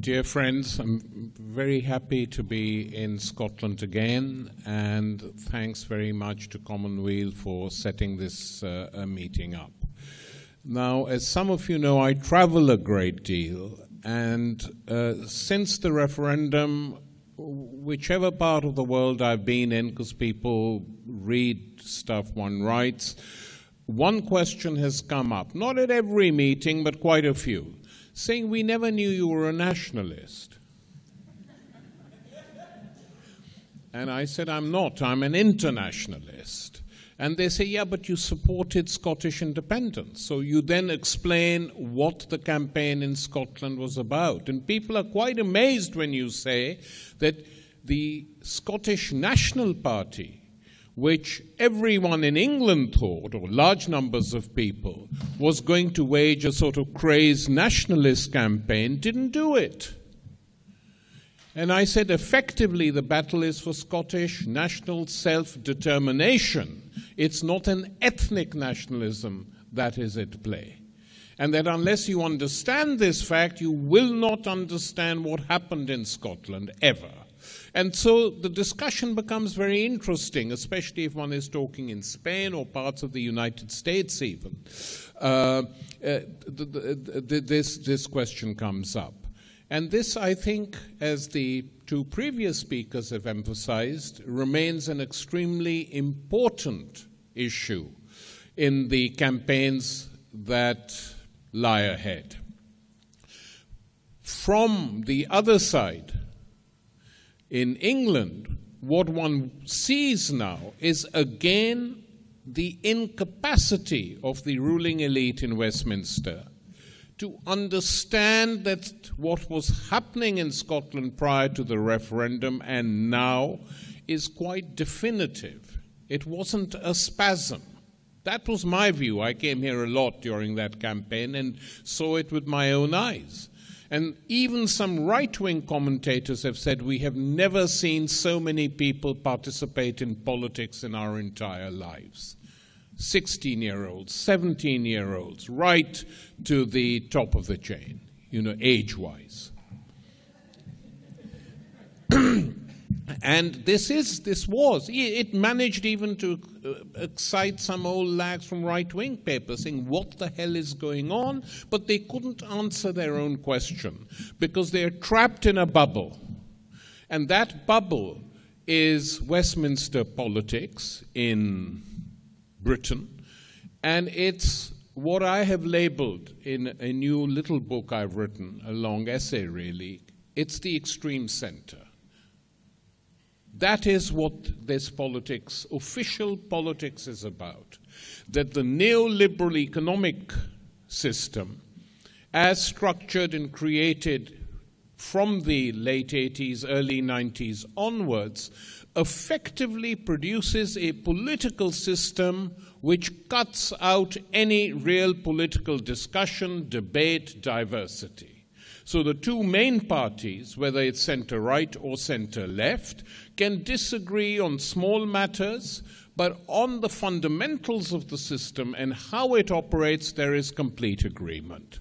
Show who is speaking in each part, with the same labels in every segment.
Speaker 1: Dear friends, I'm very happy to be in Scotland again, and thanks very much to Weal for setting this meeting up. Now, as some of you know, I travel a great deal, and since the referendum, whichever part of the world I've been in, because people read stuff one writes, one question has come up, not at every meeting, but quite a few, saying, we never knew you were a nationalist. And I said, I'm not, I'm an internationalist. And they say, yeah, but you supported Scottish independence. So you then explain what the campaign in Scotland was about. And people are quite amazed when you say that the Scottish National Party, which everyone in England thought, or large numbers of people, was going to wage a sort of crazed nationalist campaign, didn't do it. And I said, effectively, the battle is for Scottish national self-determination. It's not an ethnic nationalism that is at play. And that unless you understand this fact, you will not understand what happened in Scotland, ever. And so the discussion becomes very interesting, especially if one is talking in Spain or parts of the United States even. This question comes up. And this, I think, as the two previous speakers have emphasized, remains an extremely important issue in the campaigns that lie ahead. From the other side, in England, what one sees now is again the incapacity of the ruling elite in Westminster to understand that what was happening in Scotland prior to the referendum and now is quite definitive. It wasn't a spasm. That was my view. I came here a lot during that campaign and saw it with my own eyes. And even some right-wing commentators have said we have never seen so many people participate in politics in our entire lives. 16-year-olds, 17-year-olds, right to the top of the chain, age-wise. And it managed even to excite some old lags from right-wing papers saying, what the hell is going on? But they couldn't answer their own question because they're trapped in a bubble. And that bubble is Westminster politics in Britain. And it's what I have labeled in a new little book I've written, a long essay really, it's the extreme center. That is what this politics, official politics, is about. That the neoliberal economic system, as structured and created from the late 80s, early 90s onwards, effectively produces a political system which cuts out any real political discussion, debate, diversity. So the two main parties, whether it's center-right or center-left, can disagree on small matters, but on the fundamentals of the system and how it operates, there is complete agreement.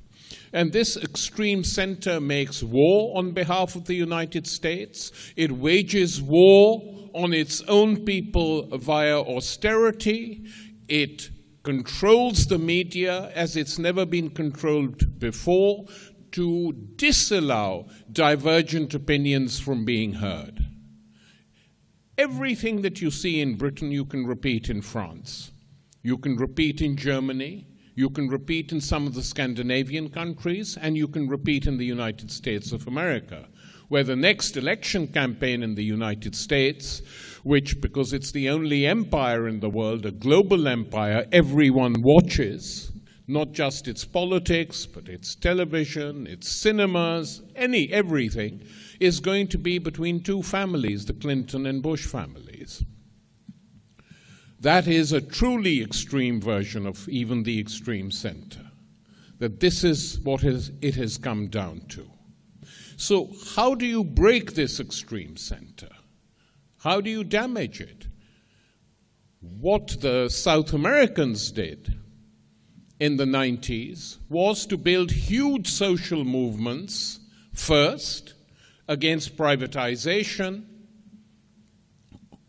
Speaker 1: And this extreme center makes war on behalf of the United States. It wages war on its own people via austerity. It controls the media as it's never been controlled before, to disallow divergent opinions from being heard. Everything that you see in Britain, you can repeat in France. You can repeat in Germany. You can repeat in some of the Scandinavian countries. And you can repeat in the United States of America, where the next election campaign in the United States, which, because it's the only empire in the world, a global empire, everyone watches, not just its politics, but its television, its cinemas, everything, is going to be between two families, the Clinton and Bush families. That is a truly extreme version of even the extreme center. That this is what it has come down to. So how do you break this extreme center? How do you damage it? What the South Americans did in the 90s was to build huge social movements First, against privatization,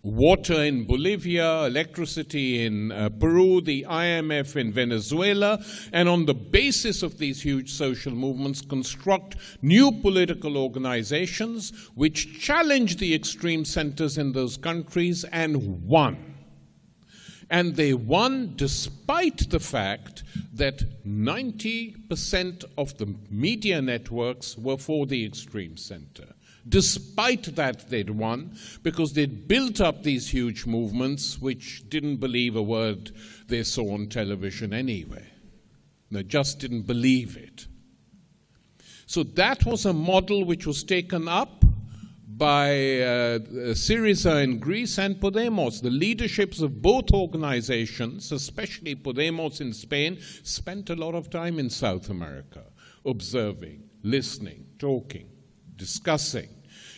Speaker 1: water in Bolivia, electricity in Peru, the IMF in Venezuela, and on the basis of these huge social movements, construct new political organizations which challenge the extreme centers in those countries and won. And they won despite the fact that 90% of the media networks were for the extreme center. Despite that, they'd won because they'd built up these huge movements which didn't believe a word they saw on television anyway. They just didn't believe it. So that was a model which was taken up by Syriza in Greece and Podemos. The leaderships of both organizations, especially Podemos in Spain, spent a lot of time in South America, observing, listening, talking, discussing,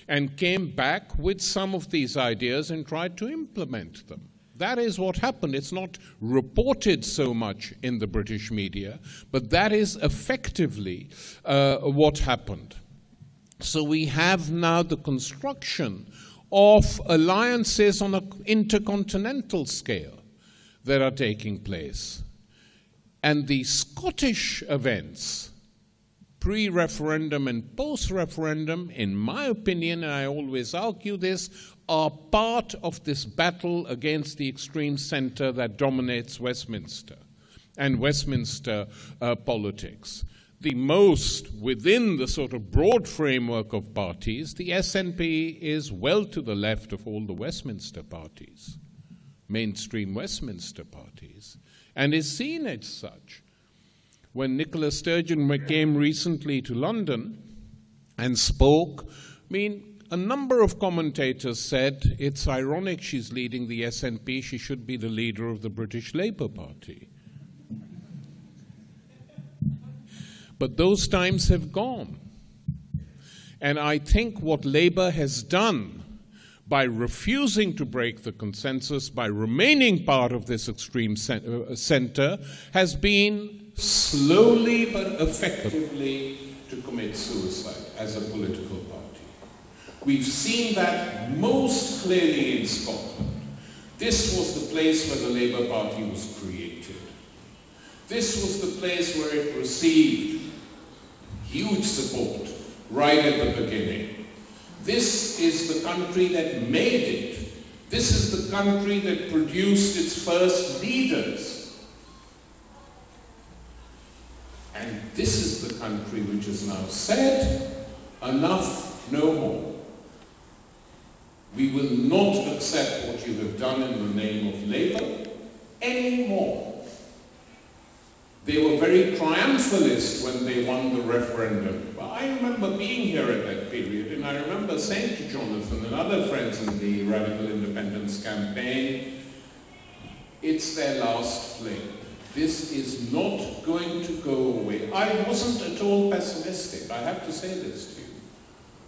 Speaker 1: and came back with some of these ideas and tried to implement them. That is what happened. It's not reported so much in the British media, but that is effectively what happened. So we have now the construction of alliances on an intercontinental scale that are taking place. And the Scottish events, pre-referendum and post-referendum, in my opinion, and I always argue this, are part of this battle against the extreme centre that dominates Westminster and Westminster politics. The most, within the sort of broad framework of parties, the SNP is well to the left of all the Westminster parties, mainstream Westminster parties, and is seen as such. When Nicola Sturgeon came recently to London and spoke, I mean, a number of commentators said it's ironic she's leading the SNP, she should be the leader of the British Labour Party. But those times have gone. And I think what Labour has done by refusing to break the consensus, by remaining part of this extreme centre, has been slowly but effectively to commit suicide as a political party. We've seen that most clearly in Scotland. This was the place where the Labour Party was created. This was the place where it received huge support right at the beginning. This is the country that made it. This is the country that produced its first leaders. And this is the country which has now said, enough, no more. We will not accept what you have done in the name of Labour anymore. They were very triumphalist when they won the referendum. Well, I remember being here at that period, and I remember saying to Jonathan and other friends in the Radical Independence campaign, it's their last fling. This is not going to go away. I wasn't at all pessimistic, I have to say this to you.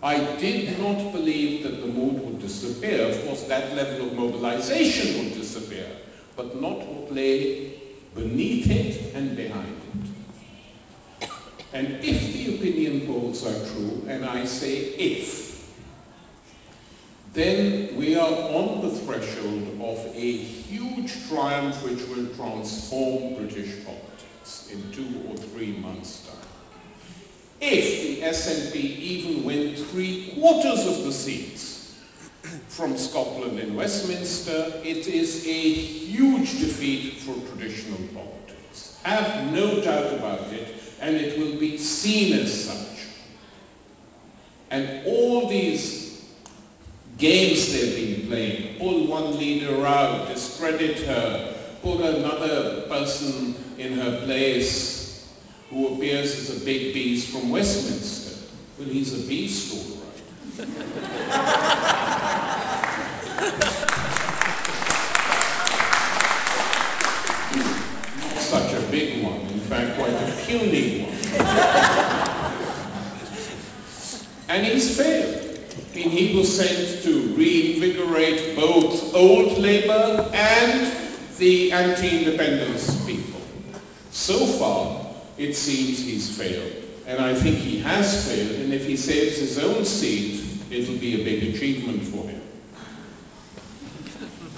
Speaker 1: I did not believe that the mood would disappear. Of course, that level of mobilization would disappear, but not what lay beneath it and behind it. And if the opinion polls are true, and I say if, then we are on the threshold of a huge triumph which will transform British politics in 2 or 3 months' time. If the SNP even win 3/4 of the seats from Scotland in Westminster, it is a huge defeat for traditional politics. Have no doubt about it, and it will be seen as such. And all these games they've been playing, pull one leader out, discredit her, put another person in her place who appears as a big beast from Westminster. Well, he's a beast, all right. Not such a big one, in fact, quite a puny one. And he's failed. I mean, he was sent to reinvigorate both old Labour and the anti-independence people. So far, it seems he's failed. and I think he has failed, and if he saves his own seat, it'll be a big achievement for him.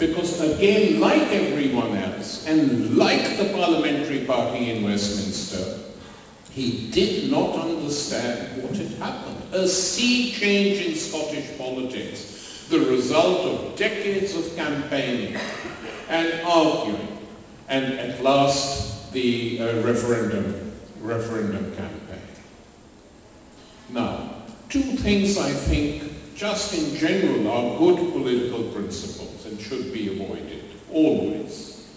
Speaker 1: Because again, like everyone else, and like the parliamentary party in Westminster, he did not understand what had happened. A sea change in Scottish politics, the result of decades of campaigning and arguing, and at last the referendum campaign. Now, two things I think just in general are good political principles and should be avoided, always.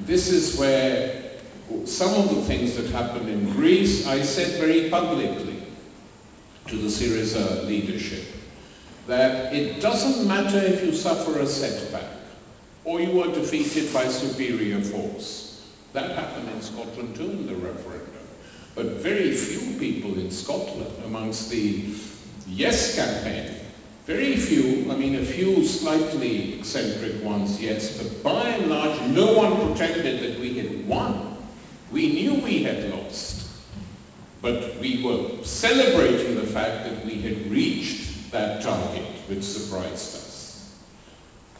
Speaker 1: This is where some of the things that happened in Greece, I said very publicly to the Syriza leadership, that it doesn't matter if you suffer a setback or you are defeated by superior force. That happened in Scotland too in the referendum. But very few people in Scotland, amongst the yes campaign, very few, I mean a few slightly eccentric ones, yes, but by and large no one pretended that we had won. We knew we had lost, but we were celebrating the fact that we had reached that target, which surprised us.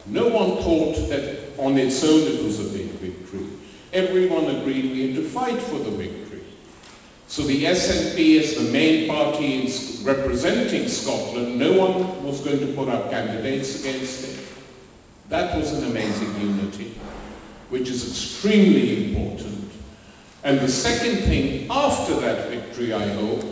Speaker 1: No one thought that on its own it was a big victory. Everyone agreed we had to fight for the victory. So the SNP, as the main party representing Scotland, no one was going to put up candidates against it. That was an amazing unity, which is extremely important. And the second thing after that victory, I hope,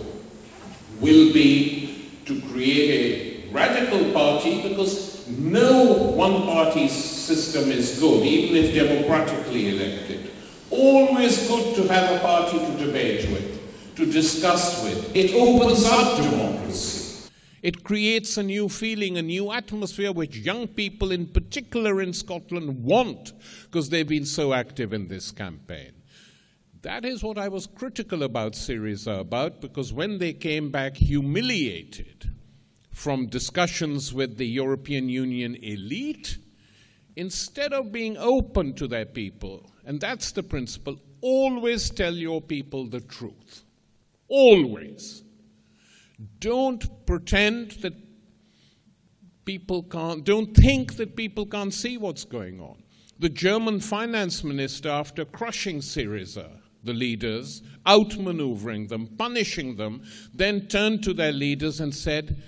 Speaker 1: will be to create a radical party, because no one-party system is good, even if democratically elected. Always good to have a party to debate with, to discuss with. It opens up democracy. It creates a new feeling, a new atmosphere, which young people in particular in Scotland want, because they've been so active in this campaign. That is what I was critical about Syriza about, because when they came back humiliated from discussions with the European Union elite, instead of being open to their people, and that's the principle, always tell your people the truth. Always. Don't pretend that people can't, don't think that people can't see what's going on. The German finance minister, after crushing Syriza, the leaders, outmaneuvering them, punishing them, then turned to their leaders and said,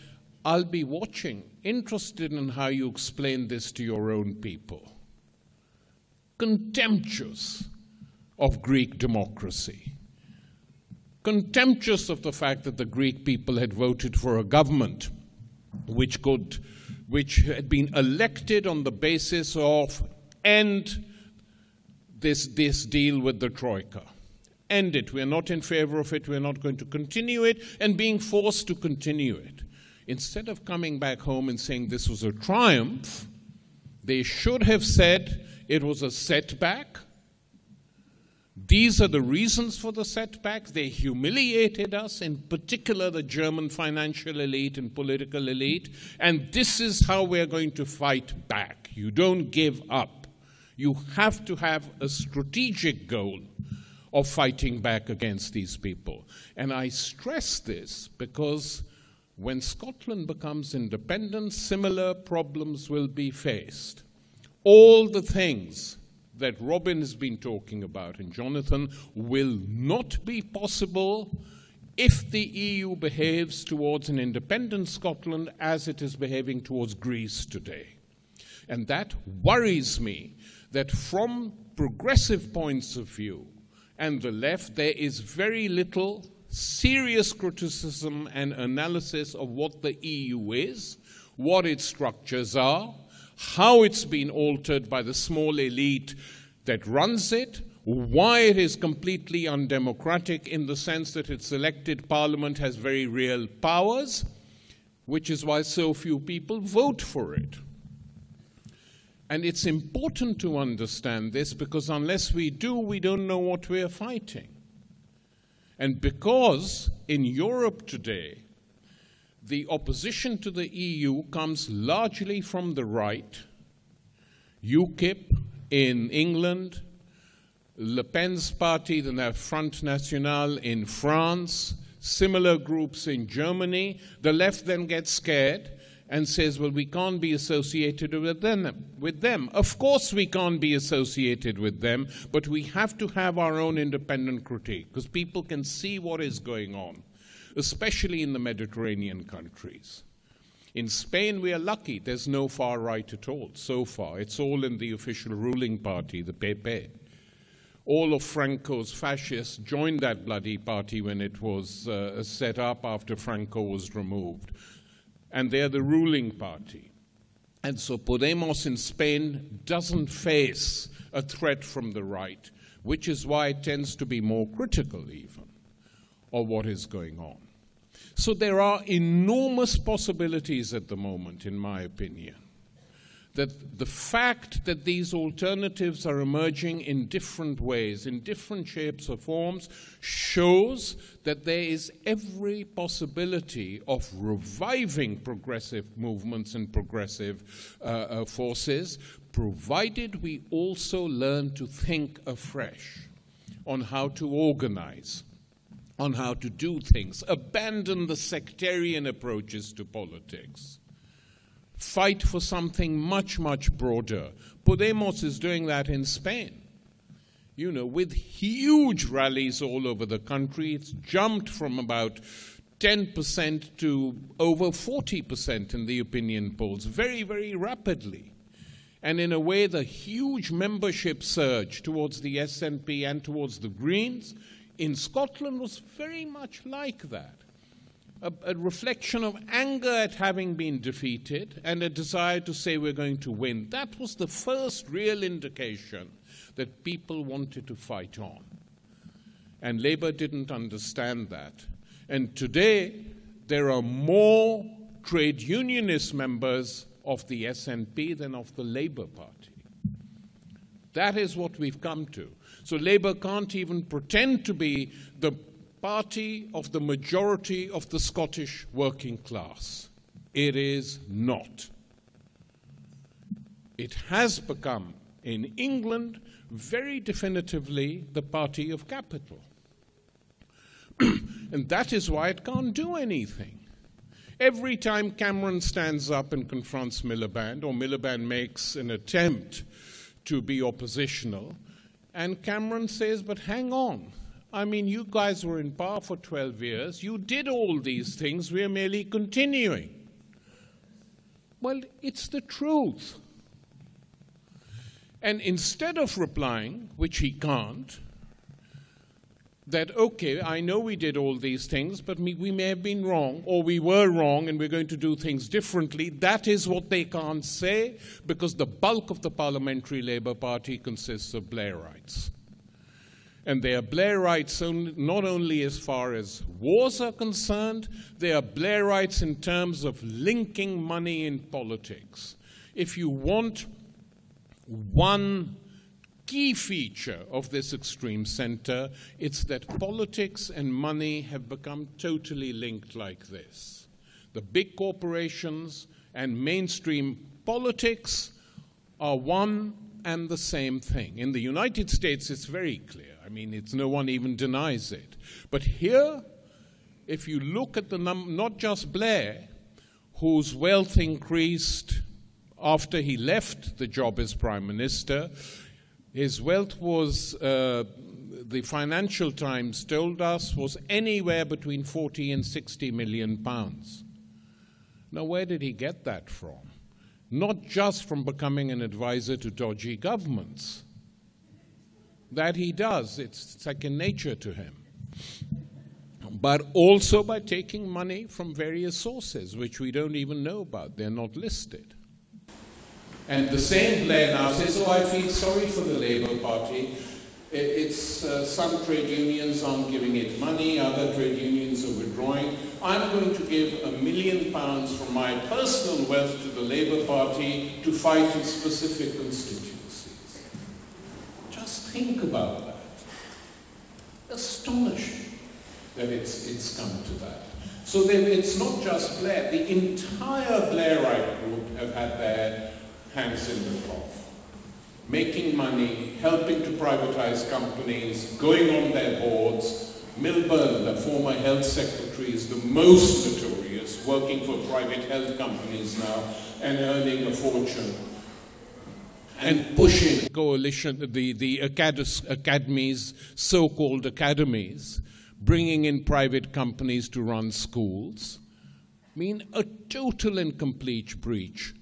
Speaker 1: I'll be watching, interested in how you explain this to your own people. Contemptuous of Greek democracy. Contemptuous of the fact that the Greek people had voted for a government which had been elected on the basis of end this deal with the Troika. End it. We're not in favor of it. We're not going to continue it, and being forced to continue it. Instead of coming back home and saying this was a triumph, they should have said it was a setback. These are the reasons for the setback. They humiliated us, in particular the German financial elite and political elite, and this is how we're going to fight back. You don't give up. You have to have a strategic goal of fighting back against these people. And I stress this because when Scotland becomes independent, similar problems will be faced. All the things that Robin has been talking about and Jonathan will not be possible if the EU behaves towards an independent Scotland as it is behaving towards Greece today. And that worries me, that from progressive points of view and the left, there is very little serious criticism and analysis of what the EU is, what its structures are, how it's been altered by the small elite that runs it, why it is completely undemocratic in the sense that its elected parliament has very real powers, which is why so few people vote for it. And it's important to understand this, because unless we do, we don't know what we're fighting. And because in Europe today, the opposition to the EU comes largely from the right, UKIP in England, Le Pen's party, the Front National in France, similar groups in Germany. The left then gets scared and says, well, we can't be associated with them. Of course we can't be associated with them, but we have to have our own independent critique, because people can see what is going on, especially in the Mediterranean countries. In Spain, we are lucky. There's no far right at all so far. It's all in the official ruling party, the PP. All of Franco's fascists joined that bloody party when it was set up after Franco was removed. And they're the ruling party. And so Podemos in Spain doesn't face a threat from the right, which is why it tends to be more critical even of what is going on. So there are enormous possibilities at the moment, in my opinion, that the fact that these alternatives are emerging in different ways, in different shapes or forms, shows that there is every possibility of reviving progressive movements and progressive forces, provided we also learn to think afresh on how to organize, on how to do things, abandon the sectarian approaches to politics, fight for something much, much broader. Podemos is doing that in Spain, you know, with huge rallies all over the country. It's jumped from about 10% to over 40% in the opinion polls very, very rapidly. And in a way, the huge membership surge towards the SNP and towards the Greens in Scotland was very much like that. A reflection of anger at having been defeated and a desire to say we're going to win. That was the first real indication that people wanted to fight on. And Labour didn't understand that. And today, there are more trade unionist members of the SNP than of the Labour Party. That is what we've come to. So Labour can't even pretend to be the party of the majority of the Scottish working class. It is not. It has become, in England, very definitively the party of capital. And that is why it can't do anything. Every time Cameron stands up and confronts Miliband, or Miliband makes an attempt to be oppositional, and Cameron says, but hang on, I mean, you guys were in power for 12 years, you did all these things, we're merely continuing. Well, it's the truth. And instead of replying, which he can't, that, okay, I know we did all these things, but we may have been wrong, or we were wrong and we're going to do things differently. That is what they can't say, because the bulk of the Parliamentary Labour Party consists of Blairites. And they are Blairites not only as far as wars are concerned, they are Blairites in terms of linking money in politics. If you want one key feature of this extreme centre, it's that politics and money have become totally linked like this. The big corporations and mainstream politics are one and the same thing. In the United States, it's very clear. I mean, no one even denies it. But here, if you look at the not just Blair, whose wealth increased after he left the job as Prime Minister, his wealth was, the Financial Times told us, was anywhere between 40 and 60 million pounds. Now, where did he get that from? Not just from becoming an advisor to dodgy governments. That he does, it's second nature to him. But also by taking money from various sources, which we don't even know about. They're not listed. And the same Blair now says, oh, I feel sorry for the Labour Party. It's some trade unions aren't giving it money, other trade unions are withdrawing. I'm going to give £1 million from my personal wealth to the Labour Party to fight in specific constituencies. Just think about that. Astonishing that it's come to that. So it's not just Blair. The entire Blairite group have had their hands in the cloth, making money, helping to privatize companies, going on their boards, Milburn, the former health secretary, is the most notorious, working for private health companies now and earning a fortune. And pushing coalition, the academies, so-called academies, bringing in private companies to run schools. I mean, a total and complete breach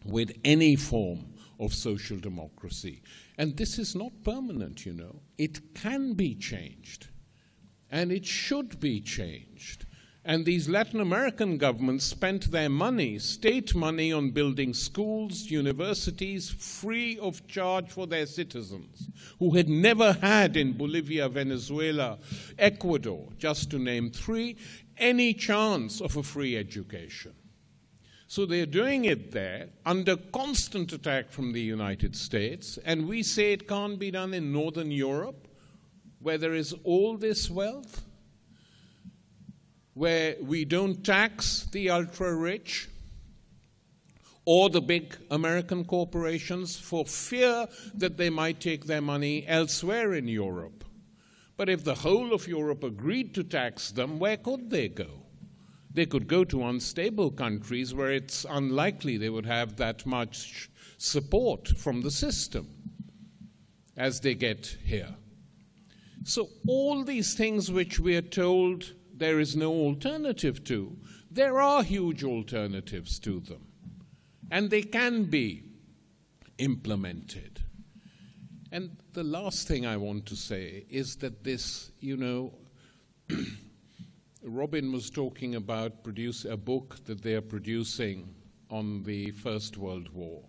Speaker 1: with any form of social democracy. And this is not permanent, you know. It can be changed. And it should be changed. And these Latin American governments spent their money, state money, on building schools, universities, free of charge for their citizens, who had never had in Bolivia, Venezuela, Ecuador, just to name three, any chance of a free education. So they're doing it there under constant attack from the United States, and we say it can't be done in Northern Europe, where there is all this wealth, where we don't tax the ultra-rich or the big American corporations for fear that they might take their money elsewhere in Europe. But if the whole of Europe agreed to tax them, where could they go? They could go to unstable countries where it's unlikely they would have that much support from the system as they get here. So all these things which we are told there is no alternative to, there are huge alternatives to them. And they can be implemented. And the last thing I want to say is that this, you know, Robin was talking about a book that they are producing on the First World War.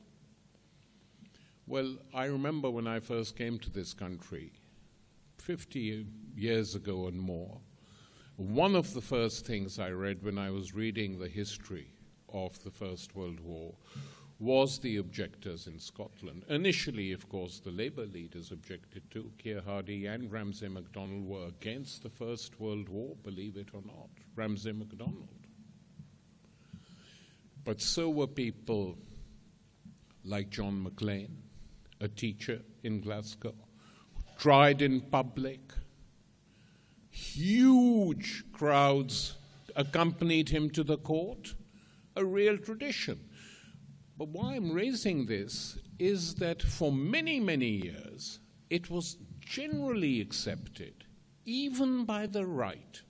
Speaker 1: Well, I remember when I first came to this country, 50 years ago and more, one of the first things I read when I was reading the history of the First World War was the objectors in Scotland. Initially, of course, the Labour leaders objected too. Keir Hardie and Ramsay MacDonald were against the First World War, believe it or not. Ramsay MacDonald. But so were people like John Maclean, a teacher in Glasgow, tried in public. Huge crowds accompanied him to the court, a real tradition. But why I'm raising this is that for many, many years, it was generally accepted, even by the right,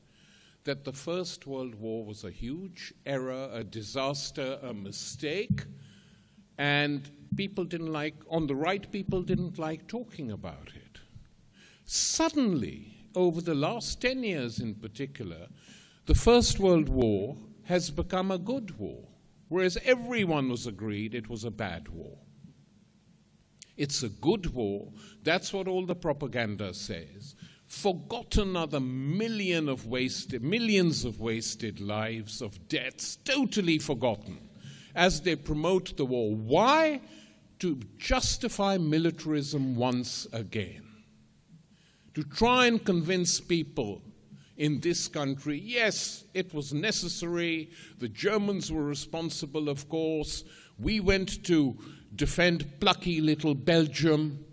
Speaker 1: that the First World War was a huge error, a disaster, a mistake, and people didn't like, on the right, people didn't like talking about it. Suddenly, over the last 10 years in particular, the First World War has become a good war, whereas everyone was agreed it was a bad war. It's a good war. That's what all the propaganda says. Forgotten are the millions of wasted lives, of deaths, totally forgotten, as they promote the war. Why? To justify militarism once again. To try and convince people in this country, yes, it was necessary, the Germans were responsible, of course, we went to defend plucky little Belgium,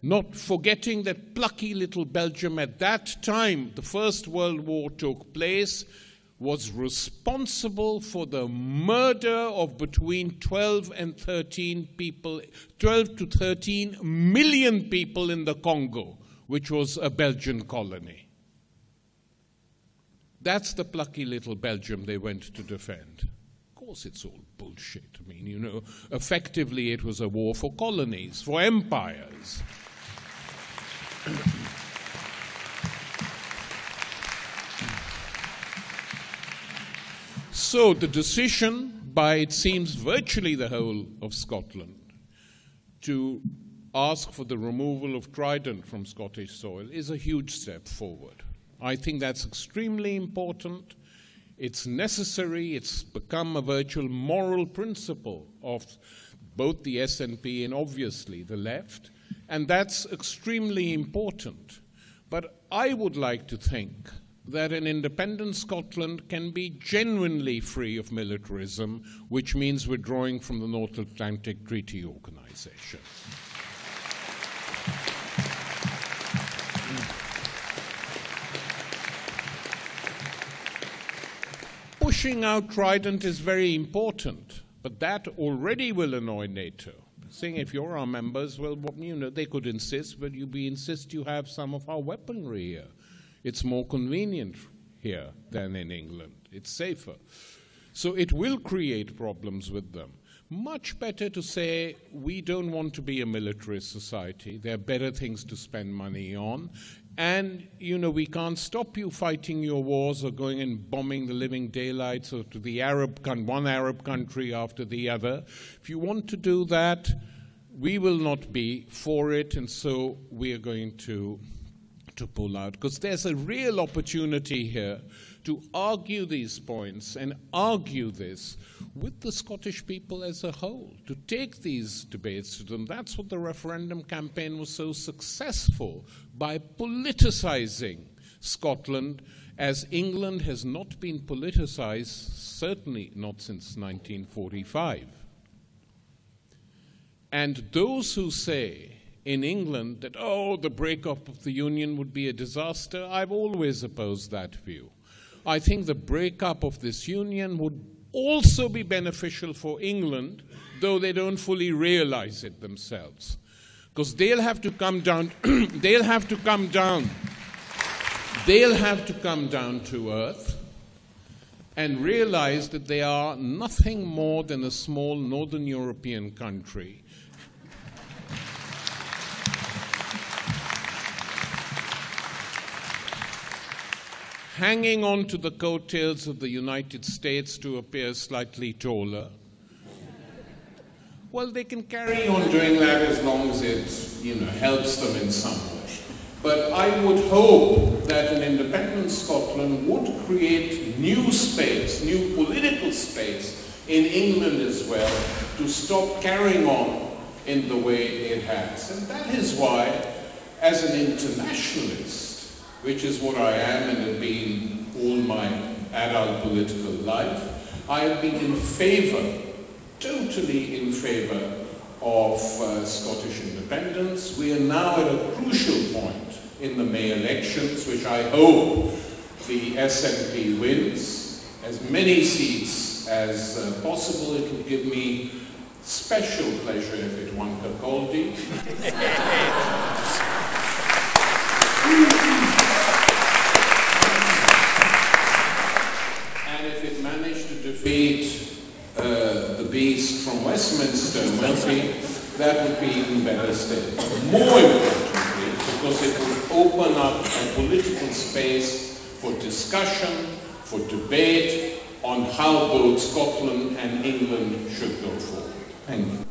Speaker 1: not forgetting that plucky little Belgium at that time, the First World War took place, was responsible for the murder of between 12 and 13 people, 12 to 13 million people in the Congo, which was a Belgian colony. That's the plucky little Belgium they went to defend. Of course, it's all bullshit. I mean, you know, effectively it was a war for colonies, for empires. So the decision by, it seems, virtually the whole of Scotland to ask for the removal of Trident from Scottish soil is a huge step forward. I think that's extremely important. It's necessary. It's become a virtual moral principle of both the SNP and obviously the left, and that's extremely important. But I would like to think that an independent Scotland can be genuinely free of militarism, which means withdrawing from the North Atlantic Treaty Organization. fleshing out Trident is very important, but that already will annoy NATO. Saying if you're our members, well, you know, they could insist, but we insist you have some of our weaponry here. It's more convenient here than in England. It's safer. So it will create problems with them. Much better to say, we don't want to be a militarist society. There are better things to spend money on. And, you know, we can't stop you fighting your wars or going and bombing the living daylights or to the one Arab country after the other. If you want to do that, we will not be for it, and so we are going to pull out. Because there's a real opportunity here to argue these points and argue this with the Scottish people as a whole, to take these debates to them. That's what the referendum campaign was so successful, by politicizing Scotland, as England has not been politicized, certainly not since 1945. And those who say in England that, oh, the breakup of the Union would be a disaster, I've always opposed that view. I think the breakup of this union would also be beneficial for England, though they don't fully realize it themselves. Because they'll have to come down, they'll have to come down to earth and realize that they are nothing more than a small northern European country. Hanging on to the coattails of the United States to appear slightly taller. Well, they can carry on doing that as long as it, you know, helps them in some way. But I would hope that an independent Scotland would create new space, new political space in England as well, to stop carrying on in the way it has. And that is why, as an internationalist, which is what I am and have been all my adult political life, I have been in favor, totally in favor of Scottish independence. We are now at a crucial point in the May elections, which I hope the SNP wins as many seats as possible. It will give me special pleasure if it won Capaldi. And if it managed to defeat the beast from Westminster, Murphy, that would be even better still. More importantly, because it would open up a political space for discussion, for debate on how both Scotland and England should go forward. Thank you.